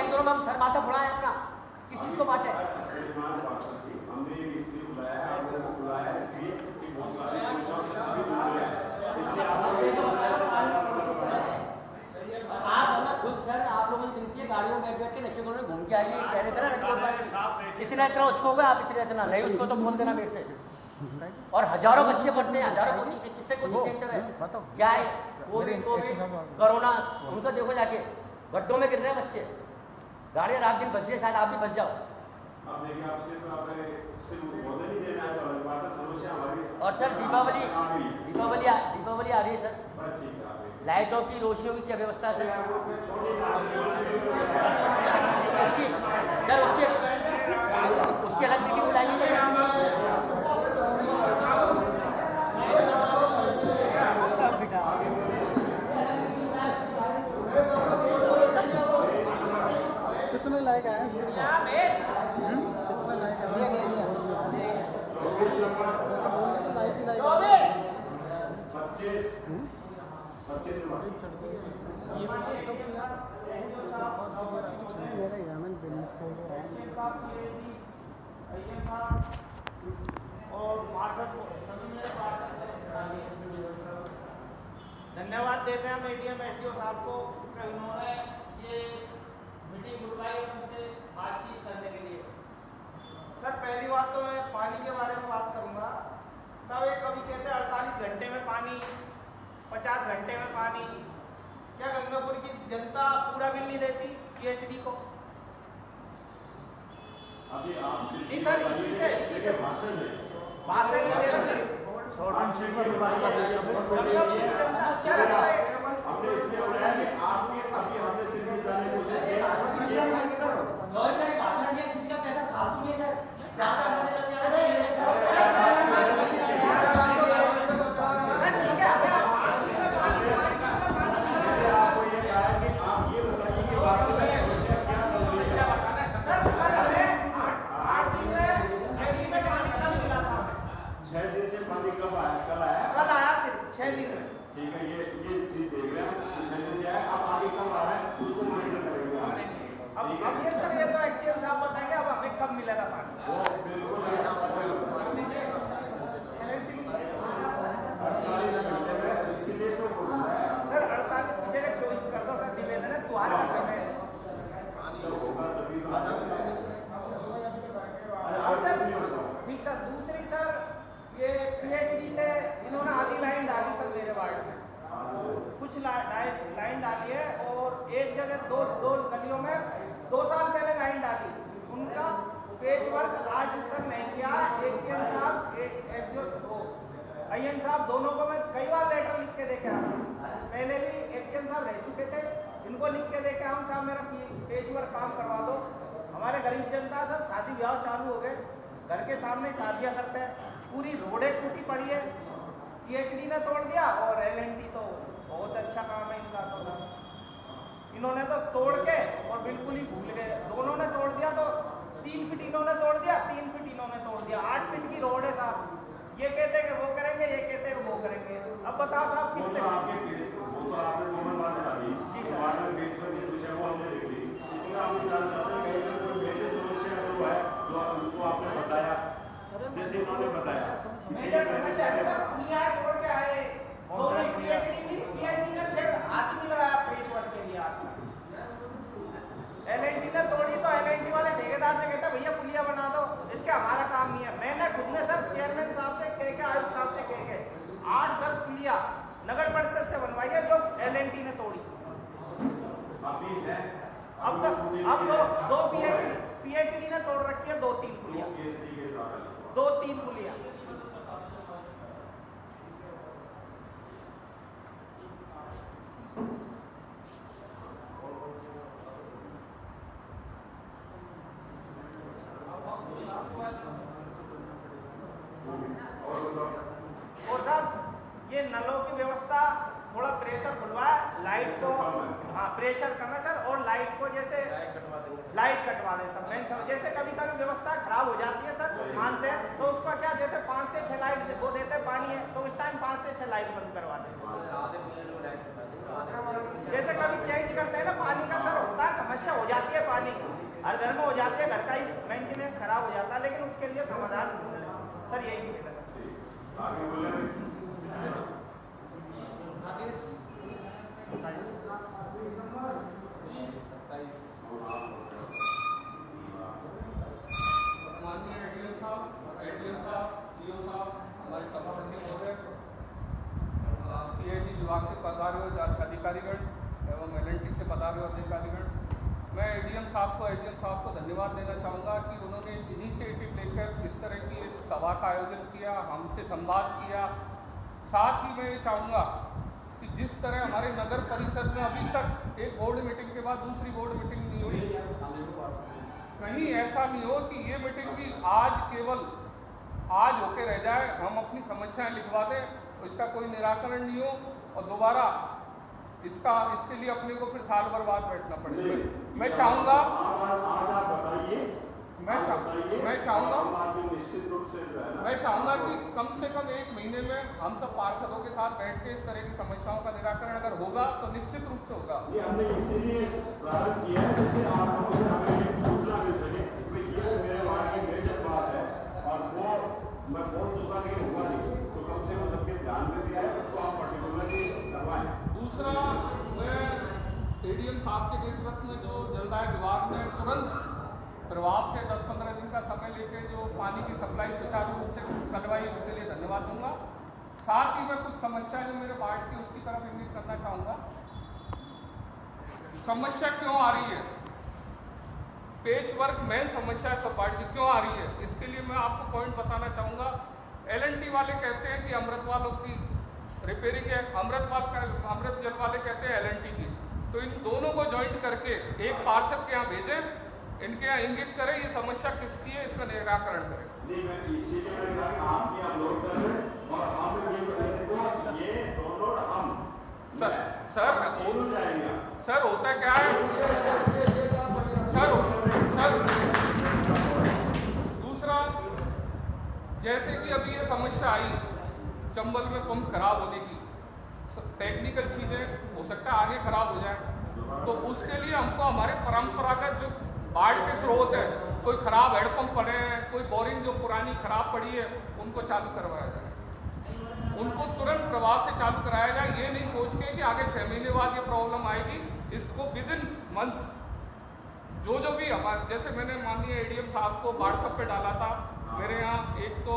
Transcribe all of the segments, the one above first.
आंदोलन में हम सर माथा फुड़ाए अपना, किस चीज को बांटे? खुद सर आप लोगों ने गिनती है गाड़ियों में बैठ के नशे में घूम के आइए, कह रहे थे ना इतना उचकोगे आप, इतना नहीं उचको तो बोल देना मेरे से। और हजारों बच्चे पढ़ते हैं, हजारों कोचिंग से, कितने कोचिंग सेंटर है, क्या है कोविड कोरोना, उनका देखो जाके गड्ढों में गिर रहे हैं बच्चे, गाड़ियाँ रात दिन फंस रही है, शायद आप भी फंस जाओ। और सर दीपावली आ रही है सर, लाइटों की रोशनियों की क्या व्यवस्था है सर? उसकी अलग मीटिंग बुलाएंगे कितने लाइक आए हैं? धन्यवाद देते हैं हम एडीएम एसडीओ साहब को कि उन्होंने ये मीटिंग बुलवाई उनसे बातचीत करने के लिए। सर पहली बात तो मैं पानी के बारे में बात करूंगा। सब एक कभी कहते हैं 48 घंटे में पानी, 50 घंटे में पानी, क्या गंगापुर की जनता पूरा बिल नहीं देती पीएचडी को? अभी आप नहीं सर, इसी से भाषण नहीं दे रहा सर। हमने इसलिए बताया कि आपने अभी हमने सिर्फ बताने की कोशिश की भाषण दिया, किसी का पैसा फालतू में सर ठीक है, ये चीज देख रहे हैं, अब आगे कब आ रहा है उसको मॉनिटर करेंगे। अब ये सर ये तो एक्चुअल साहब बताएंगे अब हमें कब मिलेगा पानी। वो बिल्कुल 48 घंटे में, इसीलिए तो बोल रहा है सर 48 की जगह 24 कर दो सर, निवेदन है त्योहार का समय है तो होगा तभी तो आ जाएगा। ठीक सर, दूसरी सर ये पीएचडी से इन्होंने आधी लाइन डाली सर मेरे वार्ड में, कुछ लाइन डाली है और एक जगह दो गलियों में 2 साल पहले लाइन डाली, उनका पेच वर्क आज तक नहीं किया। एचएन साहब आईएन साहब दोनों को मैं कई बार लेटर लिख के देके आया, पहले भी एचएन साहब रह चुके थे, इनको लिख के देके हम साहब मेरा पेच वर्क काम करवा दो। हमारे गरीब जनता सब शादी ब्याह चालू हो गए, घर के सामने शादियां करते हैं, पूरी रोडें टूटी पड़ी है, पीएचडी ने तोड़ दिया और एलएनटी तो बहुत अच्छा काम है इनका तो इन्होंने तो तोड़ के और बिल्कुल ही भूल गए। दोनों ने तोड़ दिया तो 3 फीट इन्होंने तोड़ दिया, 3 फीट इन्होंने तोड़ दिया, 8 फीट की रोड है साहब। ये कहते हैं कि वो करेंगे, ये कहते हैं वो करेंगे। अब बताओ साहब किससे? जी सर, आपने बताया जैसे इन्होंने बताया मेजर समस्या है सर, पुलिया तोड़ के आए, दोनों पीएचडी ने फिर हाथ नहीं लगाया पेच वर्क के लिए। एलएनटी ने तोड़ी तो एलएनटी वाले ठेकेदार से कहते भैया पुलिया बना दो, इसके हमारा काम नहीं है। मैंने खुद ने सर चेयरमैन साहब से कह के, आयुक्त साहब से कह के 8-10 पुलिया नगर परिषद से बनवाई है जो एलएनटी ने तोड़ी। अब दो पीएचडी ने तोड़ रखी है, 2-3 पुलिया, 2-3 पुलिया। और साहब ये नलों की व्यवस्था थोड़ा प्रेशर खुलवा, लाइट को प्रेशर कम है सर, और लाइट को जैसे लाइट कटवा दे सब। मैं सब जैसे कभी कभी व्यवस्था खराब हो जाती है सर, मानते हैं तो उसका क्या, जैसे 5 से 6 लाइट वो देते हैं, पानी है तो उस टाइम 5 से 6 लाइट बंद करवा देते हैं। जैसे कभी चेंज करते हैं ना पानी का सर, होता है समस्या हो जाती है पानी की, हर घर में हो जाती है, घर का ही मेंटेनेंस खराब हो जाता है, लेकिन उसके लिए समाधान सर यही मिलेगा। आगे बोले माननीय एडीएम साहब, ईओ साहब, हमारे सभापति महोदय, पीआईडी विभाग से पधारे हुए अधिकारीगण एवं एलएनटी से पधारे हुए अधिकारीगण, मैं एडीएम साहब को धन्यवाद देना चाहूँगा कि उन्होंने इनिशिएटिव लेकर इस तरह की एक सभा का आयोजन किया, हमसे संवाद किया। साथ ही मैं ये चाहूँगा कि जिस तरह हमारे नगर परिषद में अभी तक एक बोर्ड मीटिंग के बाद दूसरी बोर्ड मीटिंग नहीं हुई, कहीं ऐसा नहीं हो कि ये मीटिंग भी केवल आज होके रह जाए, हम अपनी समस्याएं लिखवा दें, इसका कोई निराकरण नहीं हो और दोबारा इसके लिए अपने को फिर साल भर बाद बैठना पड़े। मैं चाहूँगा कि कम से कम 1 महीने में हम सब पार्षदों के साथ बैठ के इस तरह की समस्याओं का निराकरण अगर होगा तो निश्चित रूप से होगा। ये हमने इसीलिए प्रारंभ किया है जिससे आप लोगों से हमें एक सूचना मिल सके कि ये मेरे वार्ड की मेजर बात है और वो मैं बोल चुका कि होगा नहीं, तो कम से कम सबके ध्यान में भी आए, उसको आप पर्टिकुलरली करवाएं। दूसरा, मैं एडीएम साहब के नेतृत्व में जो जलदाय विभाग ने तुरंत प्रभाव से 10-15 दिन का समय लेकर जो पानी की सप्लाई सुचारू रूप से करवाई, उसके लिए धन्यवाद दूंगा। साथ ही मैं कुछ समस्या जो मेरे वार्ड की उसकी तरफ इंगित करना चाहूँगा। समस्या क्यों आ रही है, पेच वर्क मेन समस्या सब वार्ड की क्यों आ रही है, इसके लिए मैं आपको पॉइंट बताना चाहूँगा। एलएनटी वाले कहते हैं कि अमृत वालों की रिपेयरिंग है, अमृत जल वाले कहते हैं एलएनटी की, तो इन दोनों को ज्वाइंट करके एक पार्षद के यहाँ भेजें, इनके यहाँ इंगित करें ये समस्या किसकी है, इसका निराकरण करें। नहीं, मैं इसीलिए मैंने कहा कि आप ये अपलोड करें और हम ये डाउनलोड हम सर होता क्या है सर दूसरा, जैसे कि अभी ये समस्या आई चंबल में पंप खराब होने की, टेक्निकल चीजें हो सकता है आगे खराब हो जाए, तो उसके लिए हमको हमारे परंपरागत जो बाढ़ के स्रोत है, कोई खराब हेडपंप पड़े हैं, कोई बोरिंग जो पुरानी खराब पड़ी है, उनको चालू करवाया जाए, उनको तुरंत प्रभाव से चालू कराया जाए। ये नहीं सोच के कि आगे 6 महीने बाद ये प्रॉब्लम आएगी, इसको विदिन मंथ जो भी हमारे, जैसे मैंने माननीय एडीएम साहब को व्हाट्सएप पे डाला था, मेरे यहाँ एक तो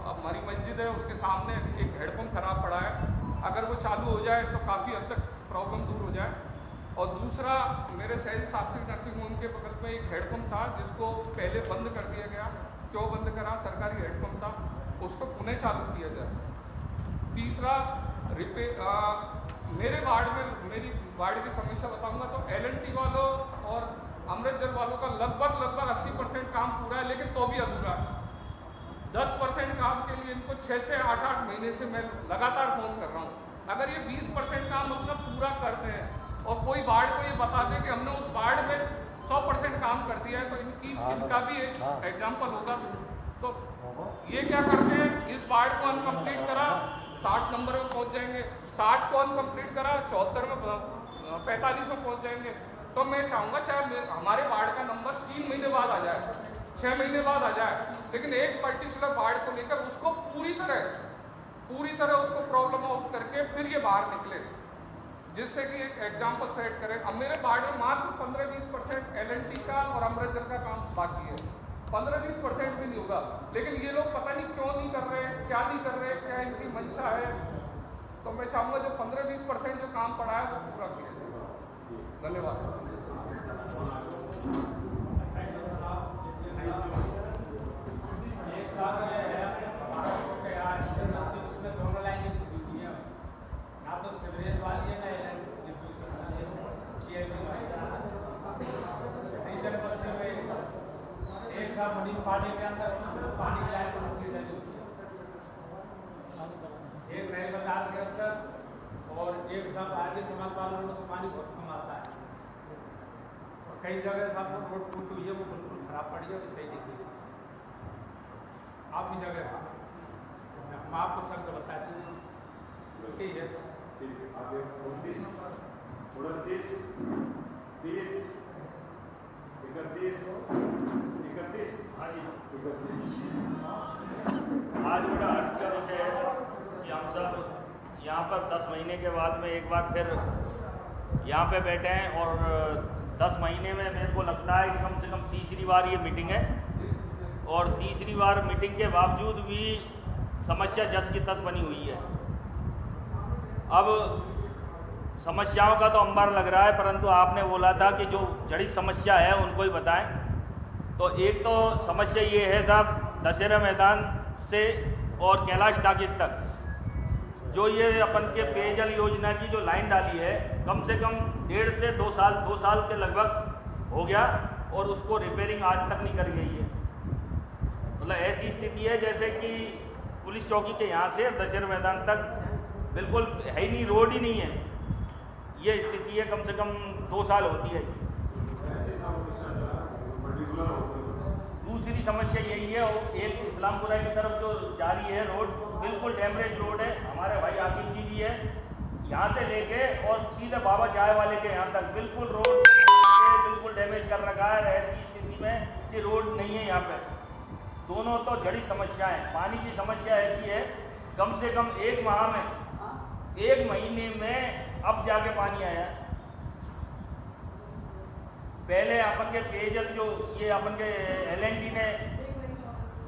हमारी मस्जिद है उसके सामने एक हेडपंप खराब पड़ा है, अगर वो चालू हो जाए तो काफ़ी हद तक प्रॉब्लम दूर हो जाए। और दूसरा, मेरे सहज शास्त्री नर्सिंग होम के बगल में एक हेडपंप था जिसको पहले बंद कर दिया गया, क्यों बंद करा, सरकारी हेडपंप था, उसको पुनः चालू किया जाए। तीसरा, मेरे वार्ड में मेरी वार्ड की समस्या बताऊंगा तो एलएनटी वालों और अमृत जल वालों का लगभग 80% काम पूरा है, लेकिन तो भी अधूरा है। 10% काम के लिए इनको 6-6, 8-8 महीने से मैं लगातार फोन कर रहा हूँ। अगर ये 20% काम मतलब पूरा करते हैं और कोई वार्ड को ये बता दें कि हमने उस वार्ड में 100% काम कर दिया है, तो इनका भी एक एग्जाम्पल होगा। तो ये क्या करते हैं, इस वार्ड को अनकम्प्लीट करा 60 नंबर में पहुंच जाएंगे, 60 को अनकम्प्लीट करा 74 में 45 में पहुंच जाएंगे। तो मैं चाहूँगा चाहे हमारे वार्ड का नंबर 3 महीने बाद आ जाए, 6 महीने बाद आ जाए, लेकिन एक पर्टिकुलर वार्ड को लेकर उसको पूरी तरह उसको प्रॉब्लम आउट करके फिर ये बाहर निकले, जिससे कि एक एग्जाम्पल सेट करें। अब मेरे वार्ड में मात्र 15-20% एलएनटी का और अमृत जल का काम बाकी है, 15-20% भी नहीं होगा, लेकिन ये लोग पता नहीं क्यों नहीं कर रहे, क्या नहीं कर रहे, क्या इनकी मंशा है। तो मैं चाहूँगा जो 15-20% जो काम पड़ा है वो पूरा किया जाए। धन्यवाद। उसमें दोनों लाइनें टूटी हैं, ना तो सीवरेज वाली है ना एक साथ बड़ी पानी के अंदर पानी की लाइन टूटी है, एक नए बाजार के अंदर और एक साथ आगे समाज वालों को पानी बहुत कम आता है, और कई जगह साथ रोड टूटी हुई है, वो बिल्कुल खराब पड़ी है, सही नहीं है। काफ़ी जगह हम आपको शब्द बताते हैं, ठीक है। आगे 29, 29, 30 आज बड़ा हर्ष का विषय है कि हम सब यहाँ पर 10 महीने के बाद में एक बार फिर यहाँ पे बैठे हैं और 10 महीने में मेरे को लगता है कि कम से कम तीसरी बार ये मीटिंग है और तीसरी बार मीटिंग के बावजूद भी समस्या जस की तस बनी हुई है। अब समस्याओं का तो अंबार लग रहा है, परंतु आपने बोला था कि जो जड़ी समस्या है उनको ही बताएं। तो एक तो समस्या ये है साहब, दशहरा मैदान से और कैलाश टाकिस तक जो ये अपन के पेयजल योजना की जो लाइन डाली है, कम से कम 1.5 से 2 साल के लगभग हो गया और उसको रिपेयरिंग आज तक नहीं कर गई है। मतलब ऐसी स्थिति है जैसे कि पुलिस चौकी के यहाँ से दशहरा मैदान तक बिल्कुल है ही नहीं, रोड ही नहीं है। ये स्थिति है, कम से कम 2 साल होती है। दूसरी समस्या यही है, एक इस्लामपुरा की तरफ जो जा रही है रोड, बिल्कुल डैमेज रोड है। हमारे भाई आकिब जी भी है, यहाँ से लेके और सीधे बाबा चाय वाले के यहाँ तक बिल्कुल रोड बिल्कुल डैमेज कर रखा है। ऐसी स्थिति में कि रोड नहीं है यहाँ पे। दोनों तो जड़ी समस्या है। पानी की समस्या ऐसी है, कम से कम 1 माह में 1 महीने में अब जाके पानी आया। पहले अपन के पेयजल जो ये अपन के LNT ने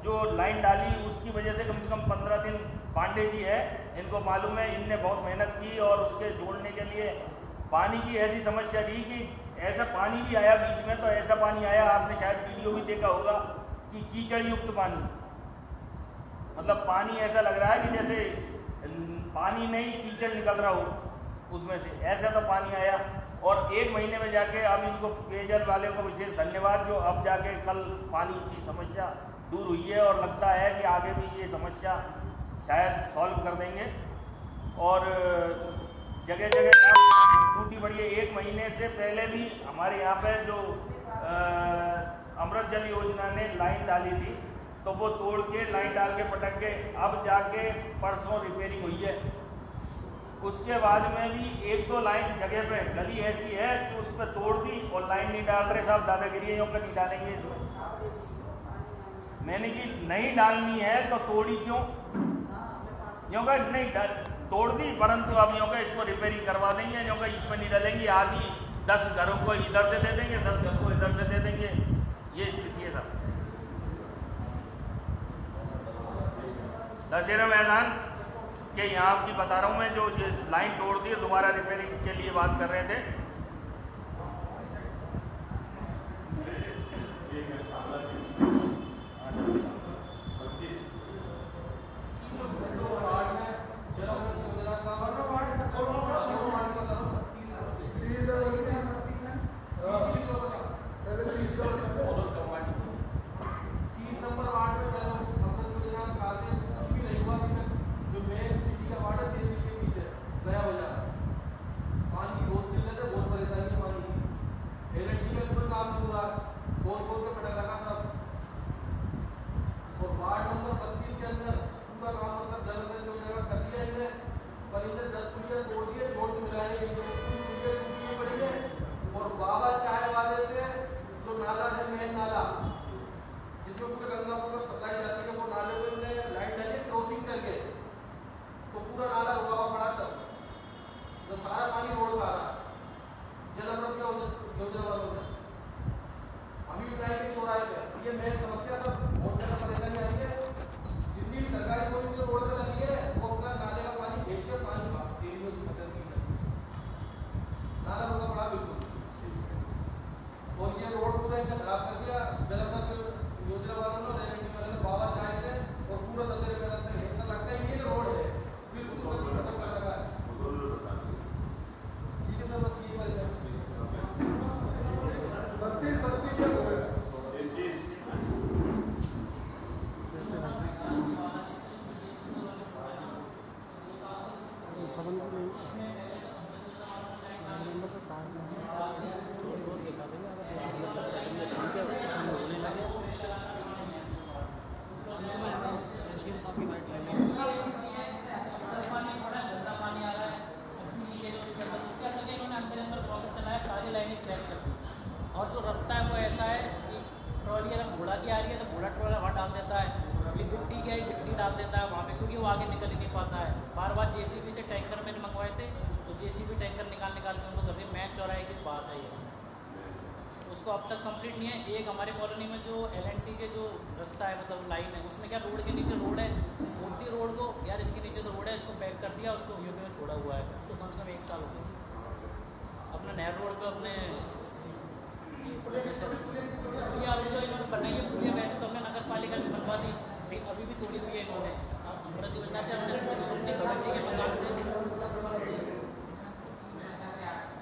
जो लाइन डाली उसकी वजह से कम 15 दिन पांडे जी है, इनको मालूम है, इनने बहुत मेहनत की और उसके जोड़ने के लिए पानी की ऐसी समस्या थी कि ऐसा पानी भी आया बीच में। तो ऐसा पानी आया, आपने शायद वीडियो भी देखा होगा कि कीचड़ युक्त पानी, मतलब पानी ऐसा लग रहा है कि जैसे पानी नहीं कीचड़ निकल रहा हो उसमें से, ऐसा तो पानी आया। और 1 महीने में जाके अब इनको पेयजल वाले को विशेष धन्यवाद, जो अब जाके कल पानी की समस्या दूर हुई है और लगता है कि आगे भी ये समस्या शायद सॉल्व कर देंगे। और जगह जगह टूटी पड़ी है। 1 महीने से पहले भी हमारे यहाँ पे जो अमृत जल योजना ने लाइन डाली थी तो वो तोड़ के लाइन डाल के पटक के अब जाके परसों रिपेयरिंग हुई है। उसके बाद में भी 1-2 लाइन जगह पे गली ऐसी है कि उस पर तोड़ दी और लाइन नहीं डाल रहे साहब। दादागिरी यों का नहीं डालेंगे इसमें। मैंने कि नहीं डालनी है तो तोड़ी क्यों? यों का नहीं तोड़ दी, परंतु अब यों का इसको रिपेयरिंग करवा देंगे, यों का इसमें नहीं डालेंगे। आदि 10 घरों को इधर से दे देंगे, 10 घर को इधर से दे देंगे। ये स्थिति है साहब। दशहरा मैदान के यहाँ आपकी बता रहा हूँ मैं, जो लाइन तोड़ दी दोबारा रिपेयरिंग के लिए बात कर रहे थे। नंबर तो 60 में डाल देता है, फिर गिट्टी क्या है गिट्टी डाल देता है वहाँ पे, क्योंकि वो आगे निकल ही नहीं पाता है। बार बार JCB से टैंकर मैंने मंगवाए थे, तो JCB टैंकर निकाल के उनको कर रही। मेन चौराहे की बात है ये, उसको अब तक कंप्लीट नहीं है। एक हमारे कॉलोनी में जो LNT के जो रास्ता है मतलब लाइन है, उसमें क्या रोड के नीचे रोड है, मोटी रोड को यार इसके नीचे तो रोड है, इसको पैक कर दिया, उसको यूपी में छोड़ा हुआ है, उसको कम से कम 1 साल हो गया। अपना नहर रोड पे अपने ये अब जो इन्होंने बनाई है पुलिया, वैसे तो हमने नगर पालिका से बनवा दी, लेकिन अभी भी तोड़ी हुई है इन्होंने। अब अमृत योजना से हमने भगत जी के मकान से।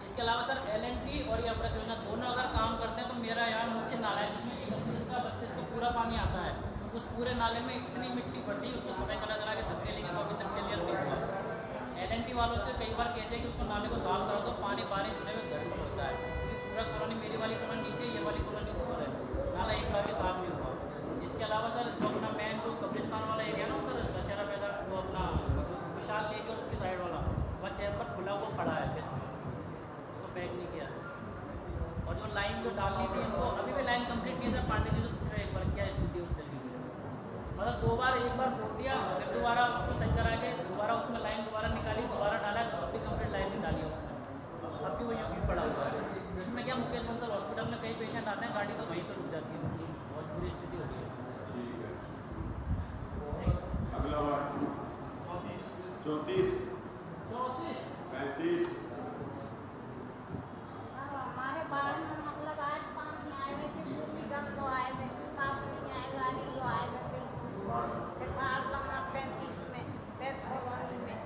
इसके अलावा सर LNT और ये अमृत योजना दोनों अगर काम करते हैं तो मेरा यहाँ मुख्य नाला है जिसमें 31 का 32 का पूरा पानी आता है, उस पूरे नाले में इतनी मिट्टी पड़ती है, उसको सफाई करा के धक्के, लेकिन अभी तक क्लियर नहीं हुआ। LNT वालों से कई बार कहते हैं कि उसको नाले को साफ करा दो, पानी बारिश होने में गर्म होता है। पूरा कॉलोनी, मेरी वाली कॉलोनी नीचे, ये वाली कॉलोनी ऊपर है, नाला एक बार भी साफ नहीं हुआ। इसके अलावा सर जो अपना मेन जो कब्रिस्तान वाला एरिया ना उधर दशहरा मैदान, वो अपना विशाल लेक और उसकी साइड वाला, वहाँ चैम्बर खुला हुआ पड़ा है, फिर उसको पैक नहीं किया। और जो लाइन जो डालनी थी उनको अभी भी लाइन कंप्लीट की सर, पांडे जी से पूछा एक बार क्या स्थिति उस दिल्ली की, मतलब 2 बार, एक बार खोद दिया, फिर दोबारा उसको सही करा के दोबारा उसमें लाइन दोबारा निकाली, दोबारा डाला, तो अभी कंप्लीट लाइन नहीं डाली उसमें, अब भी वो यूँ भी पड़ा हुआ है। इसमें क्या मुकेश बंसल हॉस्पिटल में कई पेशेंट आते हैं, गाड़ी तो वहीं पर रुक जाती है, बहुत बुरी स्थिति हो गई है। अगला वार्ड 34 35। हमारे बाढ़ में मतलब आज पानी आए हुए थे, भूमिगत तो आए हुए, साफ नहीं आए, गाड़ी जो आए हुए बिल्कुल 35 में, फिर कॉलोनी में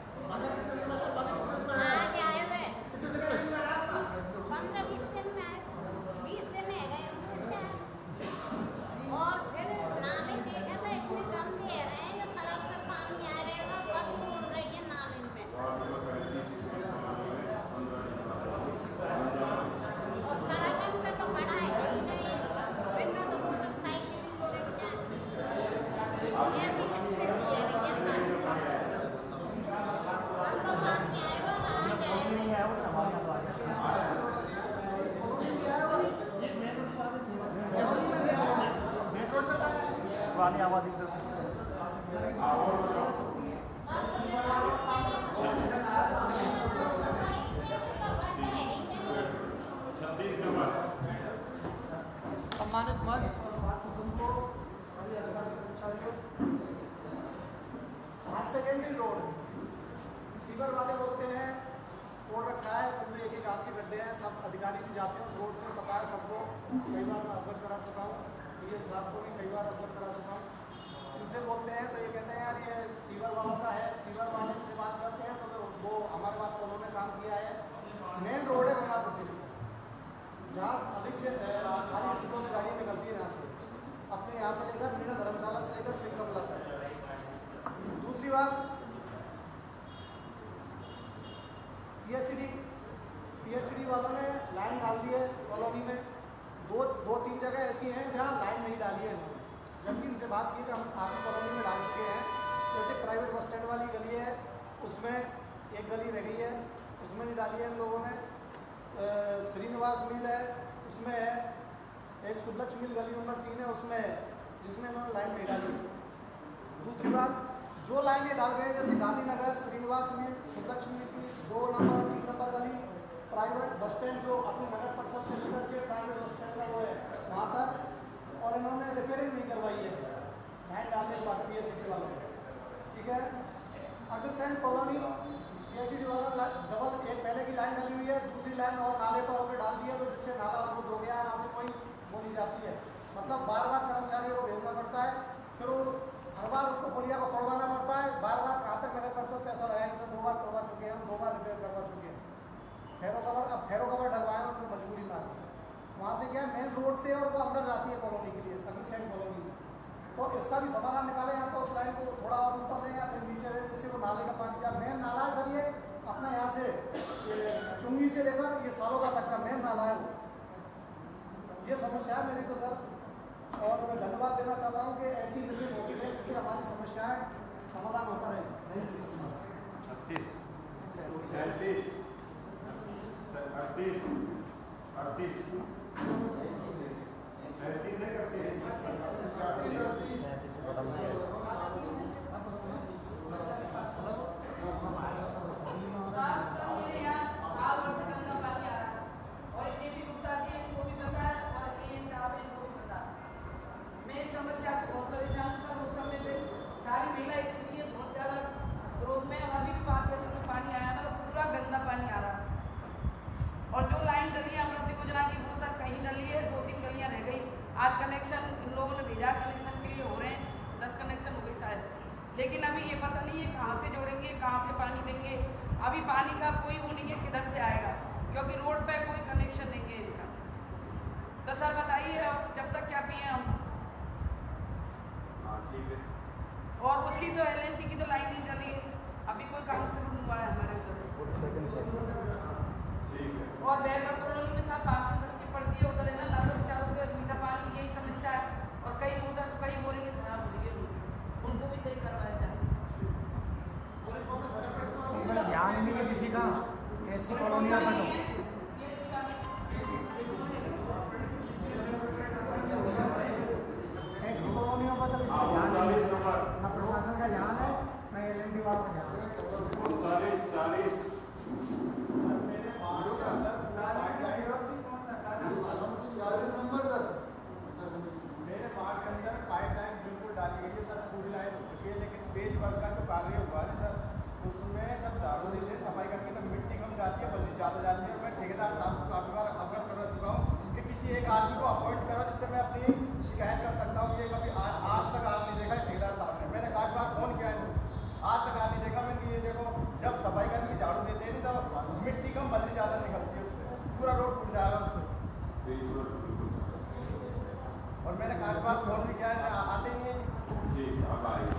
आज आए हुए 15-20 दिन में आए, 20 दिन है गए उनसे। और फिर नाले देखे तो इतने गंदे रहे हैं, जो सड़क पे पानी आ रहेगा, बदबू उड़ रही है नाले में। और सड़क पे तो बड़ा है ही नहीं, बिना तो मोटरसाइकिल ही उड़ जाए, ऐसी स्थिति है रही है सारी। कल तो पानी आएगा ना, आज पुरानी आबादी सम्मानित मंच सेकेंडरी रोड सीवर वाले बोलते हैं रोड रखा है, पूरे एक आध के गड्ढे हैं, सब अधिकारी भी जाते हैं उस रोड से, पता है सबको, कई बार मैं अवगत करा चुका हूँ, ये साहब को भी कई बार अवगत करा चुका हूँ। इनसे बोलते हैं तो ये कहते हैं यार ये सीवर वालों का है, सीवर वाले से बात करते हैं तो वो हमारे बात तो उन्होंने काम किया है। मेन रोड है गंगापुर से जहाँ अधिक से सारी स्कूलों की गाड़ियाँ निकलती है यहाँ से, अपने यहाँ से लेकर मीना धर्मशाला से लेकर सिंह कमला तक। दूसरी बात PHD वालों ने लाइन डाल दी है कॉलोनी में, दो तीन जगह ऐसी हैं जहाँ लाइन नहीं डाली है इन्होंने, जबकि इनसे बात की कि हम आपकी कॉलोनी में डाल चुके हैं। जैसे प्राइवेट बस स्टैंड वाली गली है, उसमें एक गली रह गई है, उसमें नहीं डाली है इन लोगों ने। श्रीनिवास मिल है उसमें है, एक सुलक्ष मिल गली नंबर 3 है उसमें है, जिसमें इन्होंने लाइन नहीं डाली। दूसरी बात, जो लाइनें डाल गए जैसे गांधीनगर, श्रीनिवास मिल, सुलक्ष मिल की 2 नंबर 3 नंबर गली, प्राइवेट बस स्टैंड जो अपनी नगर परिषद से लेकर के प्राइवेट बस स्टैंड का वो है वहाँ तक, और इन्होंने रिपेयरिंग नहीं करवाई है लाइन डालने के बाद PHD वालों ने, ठीक है। अग्रसेन कॉलोनी PHD वालों ने डबल एक पहले की लाइन डाली हुई है, दूसरी लाइन और नाले पर होकर डाल दी है, तो जिससे नाला अवरुद्ध हो गया है, वहाँ से कोई वो नहीं जाती है, मतलब बार बार कर्मचारियों को भेजना पड़ता है, फिर वो हर बार उसको पुलिया को तोड़वाना पड़ता है, बार बार कहाँ तक नगर परिषद पैसा लगाएंगे, सर 2 बार तोड़वा चुके हैं, 2 बार रिपेयर करवा चुके हैं, फेरो कवर डलवाए उनको मजबूरी में आती है। वहाँ से क्या है मेन रोड से और वो अंदर जाती है कॉलोनी के लिए, अग्रसेन कॉलोनी में, तो इसका भी समाधान निकाले, या तो उस लाइन को थोड़ा और ऊपर ले या फिर नीचे ले, जिससे वो नाले का पानी जा, मेन नाला है सर ये अपना यहाँ से चुंगी से लेकर ये सालों का तक का मेन नाला है वो, ये समस्या है मेरी तो सर। और मैं धन्यवाद देना चाहता हूँ कि ऐसी मीटिंग होती है जिससे हमारी समस्याएं समाधान होता रहे। 36 37 38 38 38 है कब से लेकिन अभी ये पता नहीं है कहाँ से जोड़ेंगे, कहाँ से पानी देंगे। अभी पानी का कोई वो नहीं है किधर से आएगा, क्योंकि रोड पे कोई कनेक्शन नहीं है इनका। तो सर बताइए अब जब तक क्या पिए हम। और उसकी जो LNT की तो लाइन नहीं डली है, अभी कोई काम शुरू हुआ है हमारे उधर। और बैरबल कॉलोनी के साथ पास में बस्ती पड़ती है, उधर है ना तो बेचारों के मीठा पानी यही समस्या है। और कई उधर कई बोरिंगें खराब हो रही है, उनको भी सही करवाया जाए। ध्यान नहीं है किसी का, ऐसी कॉलोनियाँ बनो। ऐसी कॉलोनियों का तो किसी ध्यान नहीं है, ना प्रशासन का ध्यान है ना LNT वालों का ध्यान है। 39-40 मेरे वार्ड के अंदर मेरे वार्ड के अंदर पाइपलाइन बिल्कुल डाली गई है सर, पूरी लाइन हो चुकी है, लेकिन पेज वर्क का जो कार्य हुआ है सर, उसमें जब झाड़ू देते हैं सफाई करके तो मिट्टी कम जाती है, बल्कि ज़्यादा जाती है। और मैं ठेकेदार साहब को काफ़ी बार अवगत कर चुका हूँ कि किसी एक आदमी को अपॉइंट करो जिससे मैं अपनी शिकायत कर सकता हूँ कि कभी आज तक आप नहीं देखा ठेकेदार साहब ने। मैंने काफ़ी बार फ़ोन किया है, आज तक आप नहीं देखा। मैंने ये देखो जब सफाई करने की झाड़ू देते हैं तब मिट्टी कम बल्कि ज़्यादा निकलती है, उससे पूरा रोड टूट जाएगा उससे। और मैंने काफ़ी बार फोन भी किया है, आते नहीं है। जी आप आइए।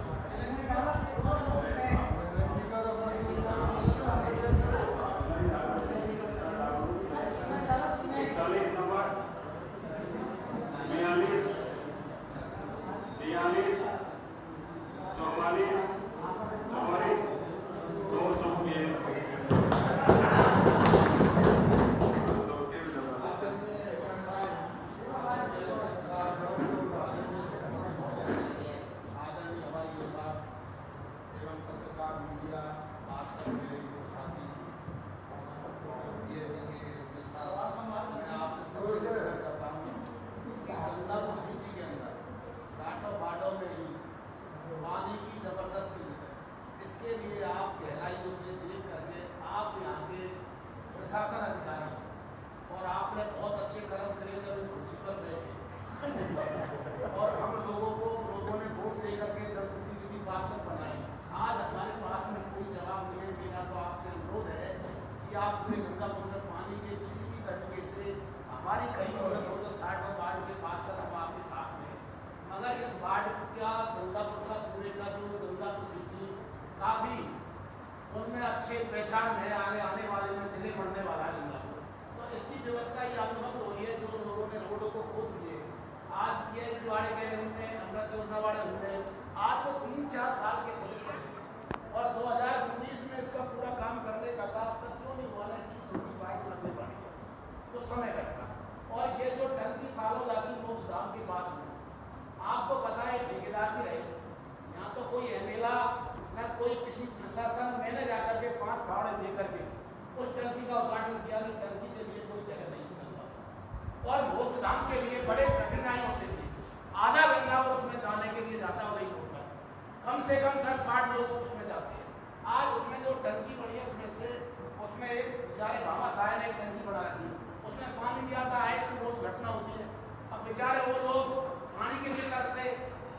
प्रशासन अधिकारी और आपने बहुत अच्छे कर्म करे जब इन कुर्सी पर बैठे और हम लोगों ने वोट दे करके जनप्रतिनिधि पार्षद बनाए। आज हमारे पास में कोई जवाब नहीं मिला, तो आपसे अनुरोध है कि आप पूरे गंगापुर में पानी के किसी भी तरीके से हमारी कहीं मदद हो तो 60 वार्ड के पार्षद हम आपके साथ में, मगर इस वार्ड का गंगापुर का पूरे का जो गंगापुर सिटी काफ़ी उनमें अच्छे पहचान है, आगे आने वाले में जिले बढ़ने वाला है गंगापुर। तो इसकी व्यवस्था ये अनुभव हो रही है, जो लोगों ने रोडों को खोद दिए। आज ये दिवाड़े के हमने अमृत योजना वाले हमने आज तो 3-4 साल के और 2019 में इसका पूरा काम करने का था, अब तक क्यों नहीं हुआ ना? 21-22 लगने पड़ी है उस समय का। और ये जो टंकी सालों जाती मोक्ष धाम के पास में, आपको पता है ठेकेदार की रही, यहाँ तो कोई एमएलए न कोई किसी प्रशासन, मैंने जाकर के 5 भाड़े दे करके उस टंकी का उद्घाटन किया, कि टंकी के लिए कोई जगह नहीं निकलता और मोक्ष धाम के लिए बड़े कठिनाइयों से थी। आधा घंटा उसमें जाने के लिए जाता है, वही होता है, कम से कम 10-12 लोग उसमें जाते हैं। आज उसमें जो टंकी बनी है उसमें एक बेचारे बाबा साहब ने एक टंकी बना रखी है, उसमें पानी भी आता है, रोज घटना होती है। अब बेचारे वो लोग पानी के लिए तरसते।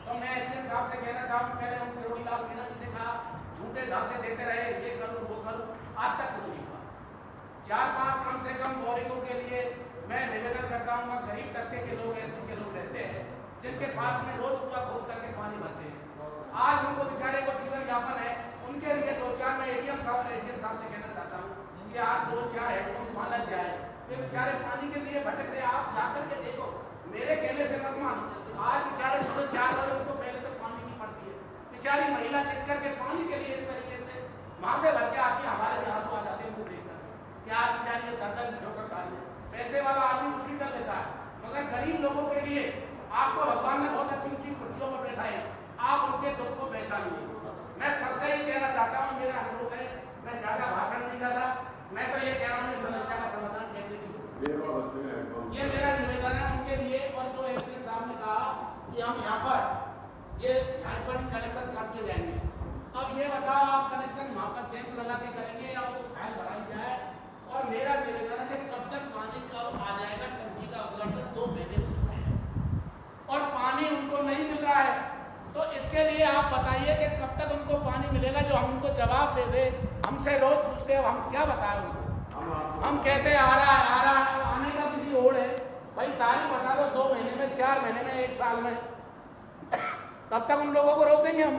तो मैं एक्शन साहब से कहना चाहूँ, पहले हम करोड़ी लाल मीणा जी से कहा झूठे धांसे देते रहे, ये करूँ वो करूँ, आज तक कुछ नहीं हुआ। 4-5 कम से कम बोरिंगों के लिए मैं निवेदन करता हूँ, गरीब तबके के लोग ऐसे के लोग रहते हैं जिनके पास में रोज कुआ खोद करके पानी भरते हैं। आज उनको बेचारे को जीवन यापन है, उनके लिए 2-4 मैं एडीएम साहब से कहना चाहता हूँ कि आज 2-4 हेडपम्प वहाँ लग जाए। ये बेचारे पानी के लिए भटक रहे, आप जाकर के देखो, मेरे कहने से मत मानो। आज बेचारे सुबह 4 बजे उनको पहले तो पानी की पड़ती है, बेचारी महिला चेक करके पानी के लिए इस तरीके से वहाँ से भर के आती है, हमारे भी आंसू आ जाते हैं उनको देखकर कि आज बेचारी ये दर्द ढोकर कार्य। पैसे वाला आदमी कुछ भी कर लेता है, मगर गरीब लोगों के लिए आपको भगवान ने बहुत अच्छी ऊंची कुर्सियों पर बैठाए, आप उनके दुख को पहचानिए। मैं सबसे ये कहना चाहता हूँ, मेरा अनुरोध है, मैं ज़्यादा भाषण नहीं कर रहा, मैं तो ये कह रहा हूँ समस्या का समाधान कैसे भी हो, ये मेरा निवेदन है उनके लिए। और जो एक्शन साहब ने कहा कि हम यहाँ पर ही कनेक्शन करते जाएंगे, अब ये बताओ आप कनेक्शन वहाँ पर कैंप लगा के करेंगे या वो फाइल भराई जाए? और मेरा निवेदन है कि कब तक पानी कब आ जाएगा? टंकी का उद्घाटन 2 महीने हो चुके हैं और पानी उनको नहीं मिल रहा है, तो इसके लिए आप बताइए कि कब तक उनको पानी मिलेगा जो हम उनको जवाब दे दे। हमसे रोज पूछते हैं, हम क्या बताएं उनको? हम कहते हैं आ रहा है, आने का किसी और है। भाई तारीख बता दो, 2 महीने में, 4 महीने में, 1 साल में, तब तक उन लोगों को रोक देंगे हम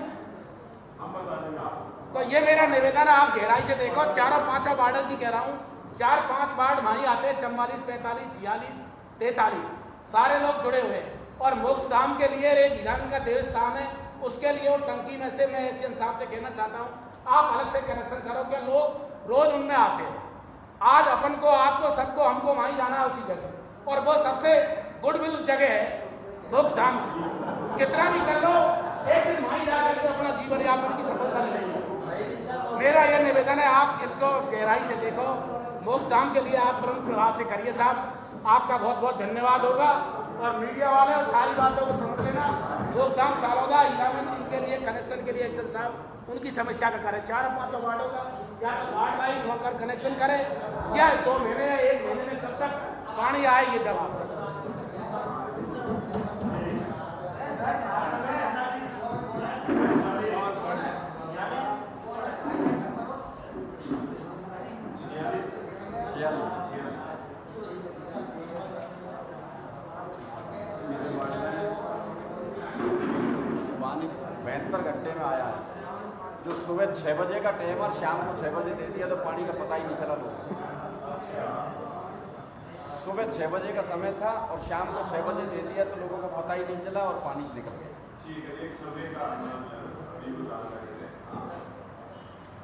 बता देंगे आपको। तो ये मेरा निवेदन है, आप गहराई से देखो। 4-5 वार्डों की कह रहा हूँ, 4-5 वार्ड वहीं आते हैं, 44, 45, 46, 43, सारे लोग जुड़े हुए हैं। और मोक्षधाम के लिए एक हीरान का देवस्थान है, उसके लिए वो टंकी में से मैं एक्शन साहब से कहना चाहता हूँ, आप अलग से कनेक्शन करो। क्या लोग रोज उनमें आते हैं। आज अपन को, आपको, सबको, हमको वहीं जाना है उसी जगह, और वो सबसे गुडविल जगह है मोक्षधाम। कितना भी कर लो, एक दिन वहीं जाकर के अपना जीवन यापन की सफलता मिलेगी। मेरा यह निवेदन है, आप इसको गहराई से देखो। मोक्षधाम के लिए आप तुरंत प्रभाव से करिए साहब। आपका बहुत बहुत धन्यवाद होगा। और मीडिया वाले सारी बातों को समझ लेना। मोक्षधाम, सालोदा, हीरामन, इनके लिए कनेक्शन के लिए एक्शन साहब उनकी समस्या का करें। 4-5 वार्डों का या तो वार्ड वाइज होकर कनेक्शन करें, या 2 महीने या 1 महीने में कब तक पानी आए, ये जवाब। पानी 72 घंटे में आया है। जो सुबह 6 बजे का टाइम और शाम को 6 बजे दे दिया तो पानी का पता ही नहीं चला लोगों को। सुबह 6 बजे का समय था और शाम को 6 बजे दे दिया तो लोगों को पता ही नहीं चला और पानी निकल गया। ठीक है, एक समय का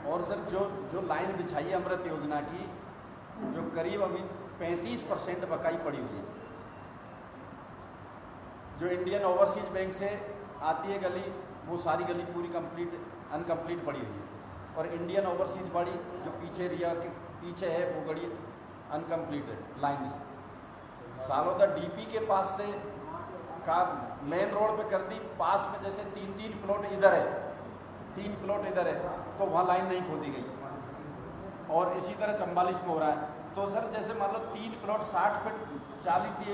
और सर जो लाइन बिछाई है अमृत योजना की, जो करीब अभी 35% बकाई पड़ी हुई है। जो इंडियन ओवरसीज बैंक से आती है गली, वो सारी गली पूरी अनकम्प्लीट पड़ी हुई है। और इंडियन ओवरसीज बड़ी जो पीछे एरिया के पीछे है, वो गड़ी अनकम्प्लीट है लाइन। सालोदा डीपी के पास से का मेन रोड पे कर दी, पास में जैसे 3-3 प्लॉट इधर है, 3 प्लॉट इधर है, तो वहाँ लाइन नहीं खोदी गई। और इसी तरह 44 में हो रहा है। तो सर जैसे मान लो 3 प्लॉट 60 फीट 40 थी,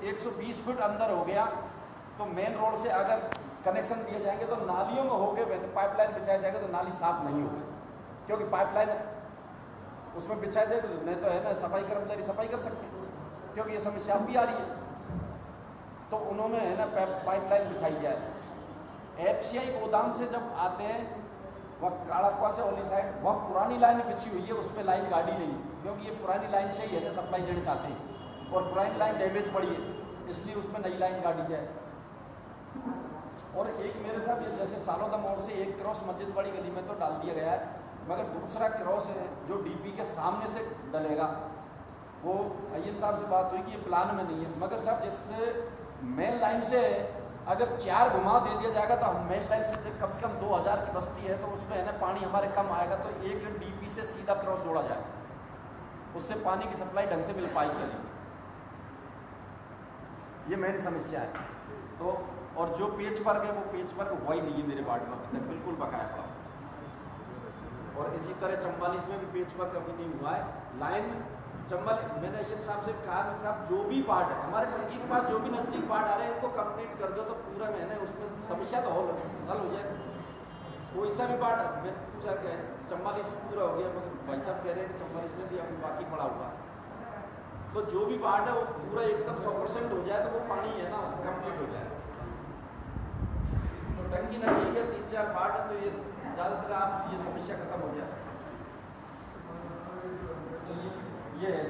120 फीट अंदर हो गया, तो मेन रोड से अगर कनेक्शन दिए जाएंगे तो नालियों में हो गए, पाइपलाइन बिछाया जाएगा तो नाली साफ नहीं होगी, क्योंकि पाइपलाइन उसमें बिछाए जाए तो नहीं तो है ना, सफाई कर्मचारी सफाई कर सकते हैं, क्योंकि ये समस्या भी आ रही है। तो उन्होंने है ना पाइपलाइन बिछाई जाए। FCI गोदाम से जब आते हैं, वह काड़कवा से ओली साइड, वह पुरानी लाइन बिछी हुई है, उस पर लाइन गाड़ी नहीं, क्योंकि ये पुरानी लाइन से ही है ना सप्लाई देना चाहते हैं, और पुरानी लाइन डैमेज पड़ी है, इसलिए उसमें नई लाइन गाड़ी जाए। और एक मेरे साथ ये जैसे सालोदा मोड़ से एक क्रॉस मस्जिद बड़ी गली में तो डाल दिया गया है, मगर दूसरा क्रॉस है जो डीपी के सामने से डलेगा, वो अय्यर साहब से बात हुई कि ये प्लान में नहीं है। मगर साहब जैसे मेन लाइन से अगर 4 घुमाव दे दिया जाएगा तो हम मेन लाइन से कम 2000 की बस्ती है, तो उसमें है ना पानी हमारे कम आएगा, तो एक डीपी से सीधा क्रॉस जोड़ा जाए, उससे पानी की सप्लाई ढंग से मिल पाएगी। ये मेन समस्या है। तो और जो पेच वर्क है वो पेच वर्क हुआ ही नहीं है मेरे वार्ड में अभी तक, बिल्कुल बकाया पड़ा। और इसी तरह 44 में भी पेच वर्क अभी नहीं हुआ है। लाइन चंबल, मैंने ये साहब से कहा कि साहब जो भी पार्ट है हमारे टंकी के पास, जो भी नज़दीक पार्ट आ रहे हैं इनको कंप्लीट कर दो, तो पूरा मैंने उसमें समस्या तो हल हो जाए। कोई सा भी पार्ट मैंने पूछा क्या है, 44 में पूरा हो गया, मगर भाई साहब कह रहे हैं कि 44 में भी अभी बाकी पड़ा हुआ। तो जो भी पार्ट है वो पूरा एकदम 100% हो जाए, तो वो पानी है ना कंप्लीट हो जाए। तो टंकी नजदीक है, 3-4 पार्ट है, तो ये ज़्यादातर आप ये समस्या खत्म हो जाए। ये है